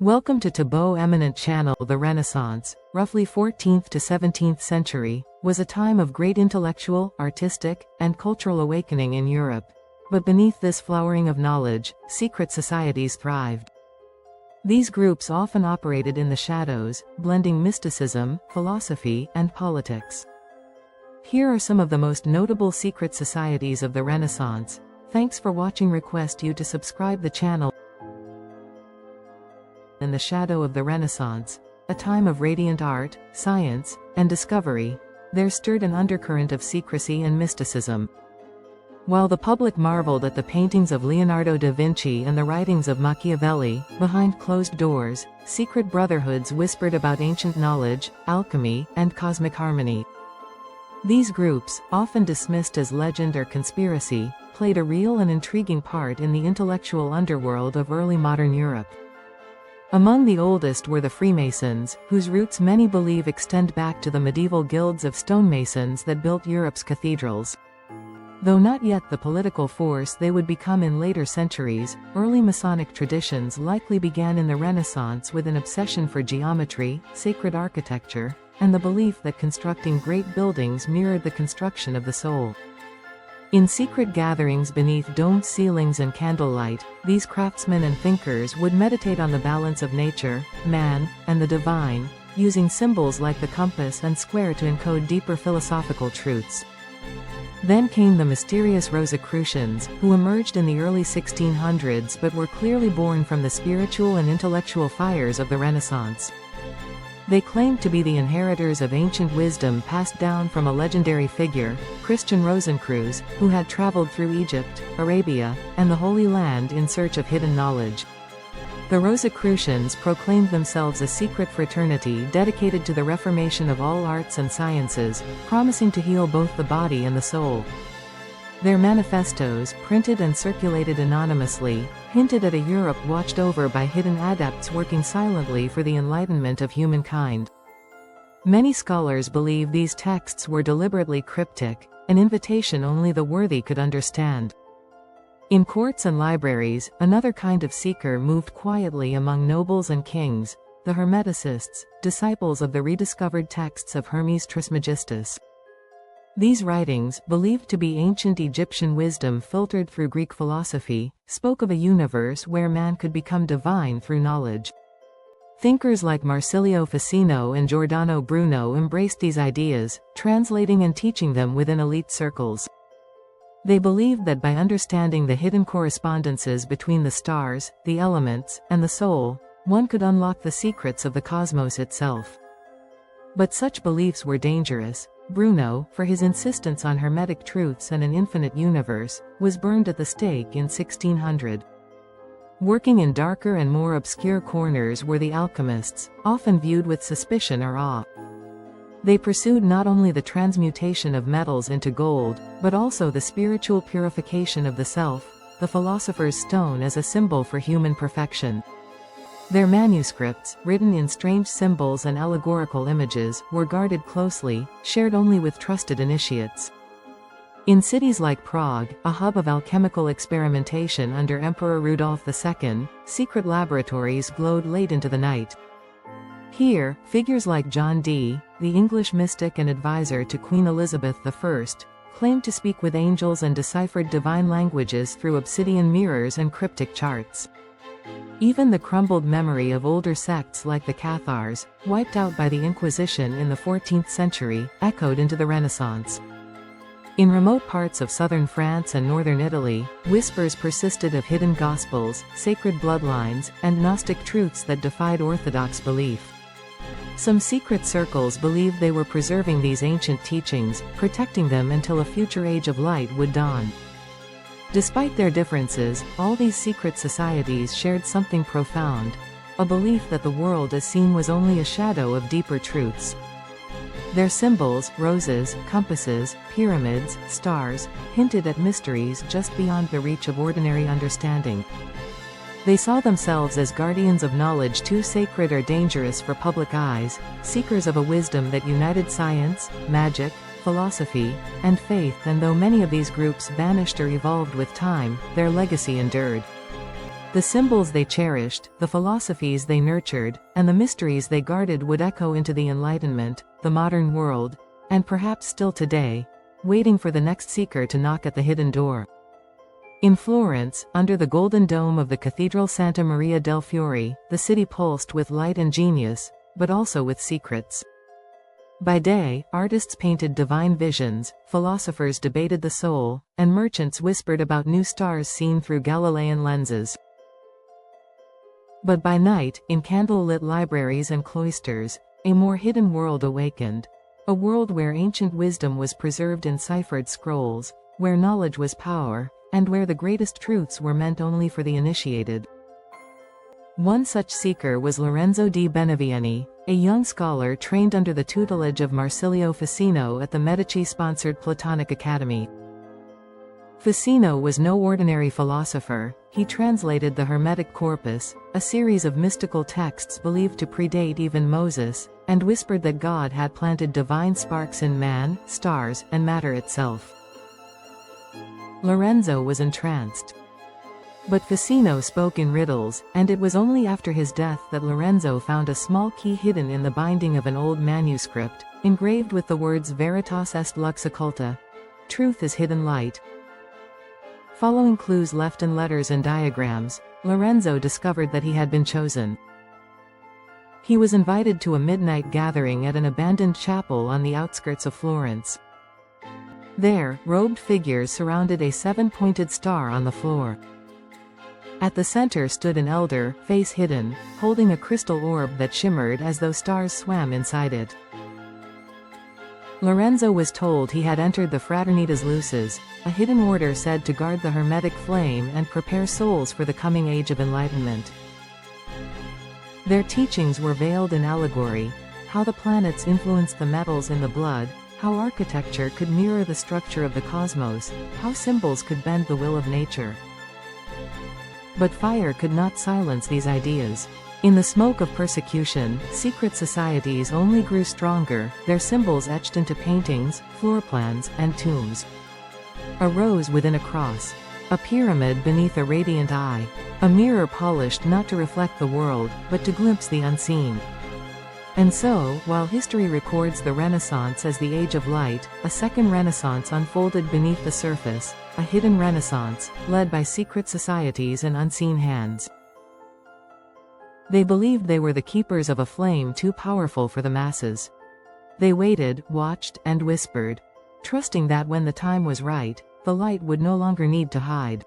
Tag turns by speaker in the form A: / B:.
A: Welcome to Tabot Eminent Channel. The Renaissance, roughly 14th to 17th century, was a time of great intellectual, artistic, and cultural awakening in Europe. But beneath this flowering of knowledge, secret societies thrived. These groups often operated in the shadows, blending mysticism, philosophy, and politics. Here are some of the most notable secret societies of the Renaissance. Thanks for watching. Request you to subscribe the channel. In the shadow of the Renaissance, a time of radiant art, science, and discovery, there stirred an undercurrent of secrecy and mysticism. While the public marveled at the paintings of Leonardo da Vinci and the writings of Machiavelli, behind closed doors, secret brotherhoods whispered about ancient knowledge, alchemy, and cosmic harmony. These groups, often dismissed as legend or conspiracy, played a real and intriguing part in the intellectual underworld of early modern Europe. Among the oldest were the Freemasons, whose roots many believe extend back to the medieval guilds of stonemasons that built Europe's cathedrals. Though not yet the political force they would become in later centuries, early Masonic traditions likely began in the Renaissance with an obsession for geometry, sacred architecture, and the belief that constructing great buildings mirrored the construction of the soul. In secret gatherings beneath domed ceilings and candlelight, these craftsmen and thinkers would meditate on the balance of nature, man, and the divine, using symbols like the compass and square to encode deeper philosophical truths. Then came the mysterious Rosicrucians, who emerged in the early 1600s but were clearly born from the spiritual and intellectual fires of the Renaissance. They claimed to be the inheritors of ancient wisdom passed down from a legendary figure, Christian Rosencreutz, who had traveled through Egypt, Arabia, and the Holy Land in search of hidden knowledge. The Rosicrucians proclaimed themselves a secret fraternity dedicated to the reformation of all arts and sciences, promising to heal both the body and the soul. Their manifestos, printed and circulated anonymously, hinted at a Europe watched over by hidden adepts working silently for the enlightenment of humankind. Many scholars believe these texts were deliberately cryptic, an invitation only the worthy could understand. In courts and libraries, another kind of seeker moved quietly among nobles and kings, the Hermeticists, disciples of the rediscovered texts of Hermes Trismegistus. These writings, believed to be ancient Egyptian wisdom filtered through Greek philosophy, spoke of a universe where man could become divine through knowledge. Thinkers like Marsilio Ficino and Giordano Bruno embraced these ideas, translating and teaching them within elite circles. They believed that by understanding the hidden correspondences between the stars, the elements, and the soul, one could unlock the secrets of the cosmos itself. But such beliefs were dangerous. Bruno, for his insistence on hermetic truths and an infinite universe, was burned at the stake in 1600. Working in darker and more obscure corners were the alchemists, often viewed with suspicion or awe. They pursued not only the transmutation of metals into gold, but also the spiritual purification of the self, the philosopher's stone as a symbol for human perfection. Their manuscripts, written in strange symbols and allegorical images, were guarded closely, shared only with trusted initiates. In cities like Prague, a hub of alchemical experimentation under Emperor Rudolf II, secret laboratories glowed late into the night. Here, figures like John Dee, the English mystic and advisor to Queen Elizabeth I, claimed to speak with angels and deciphered divine languages through obsidian mirrors and cryptic charts. Even the crumbled memory of older sects like the Cathars, wiped out by the Inquisition in the 14th century, echoed into the Renaissance. In remote parts of southern France and northern Italy, whispers persisted of hidden gospels, sacred bloodlines, and Gnostic truths that defied orthodox belief. Some secret circles believed they were preserving these ancient teachings, protecting them until a future age of light would dawn. Despite their differences, all these secret societies shared something profound, a belief that the world as seen was only a shadow of deeper truths. Their symbols, roses, compasses, pyramids, stars, hinted at mysteries just beyond the reach of ordinary understanding. They saw themselves as guardians of knowledge too sacred or dangerous for public eyes, seekers of a wisdom that united science, magic, philosophy, and faith, and though many of these groups vanished or evolved with time, their legacy endured. The symbols they cherished, the philosophies they nurtured, and the mysteries they guarded would echo into the Enlightenment, the modern world, and perhaps still today, waiting for the next seeker to knock at the hidden door. In Florence, under the golden dome of the Cathedral Santa Maria del Fiore, the city pulsed with light and genius, but also with secrets. By day, artists painted divine visions, philosophers debated the soul, and merchants whispered about new stars seen through Galilean lenses. But by night, in candle-lit libraries and cloisters, a more hidden world awakened. A world where ancient wisdom was preserved in ciphered scrolls, where knowledge was power, and where the greatest truths were meant only for the initiated. One such seeker was Lorenzo di Benevieni, a young scholar trained under the tutelage of Marsilio Ficino at the Medici-sponsored Platonic Academy. Ficino was no ordinary philosopher. He translated the Hermetic Corpus, a series of mystical texts believed to predate even Moses, and whispered that God had planted divine sparks in man, stars, and matter itself. Lorenzo was entranced. But Ficino spoke in riddles, and it was only after his death that Lorenzo found a small key hidden in the binding of an old manuscript, engraved with the words Veritas est lux occulta. Truth is hidden light. Following clues left in letters and diagrams, Lorenzo discovered that he had been chosen. He was invited to a midnight gathering at an abandoned chapel on the outskirts of Florence. There, robed figures surrounded a seven-pointed star on the floor. At the center stood an elder, face hidden, holding a crystal orb that shimmered as though stars swam inside it. Lorenzo was told he had entered the Fraternitas Lucis, a hidden order said to guard the Hermetic flame and prepare souls for the coming age of enlightenment. Their teachings were veiled in allegory: how the planets influenced the metals in the blood, how architecture could mirror the structure of the cosmos, how symbols could bend the will of nature. But fire could not silence these ideas. In the smoke of persecution, secret societies only grew stronger, their symbols etched into paintings, floor plans, and tombs. A rose within a cross. A pyramid beneath a radiant eye. A mirror polished not to reflect the world, but to glimpse the unseen. And so, while history records the Renaissance as the Age of Light, a second Renaissance unfolded beneath the surface, a hidden Renaissance, led by secret societies and unseen hands. They believed they were the keepers of a flame too powerful for the masses. They waited, watched, and whispered, trusting that when the time was right, the light would no longer need to hide.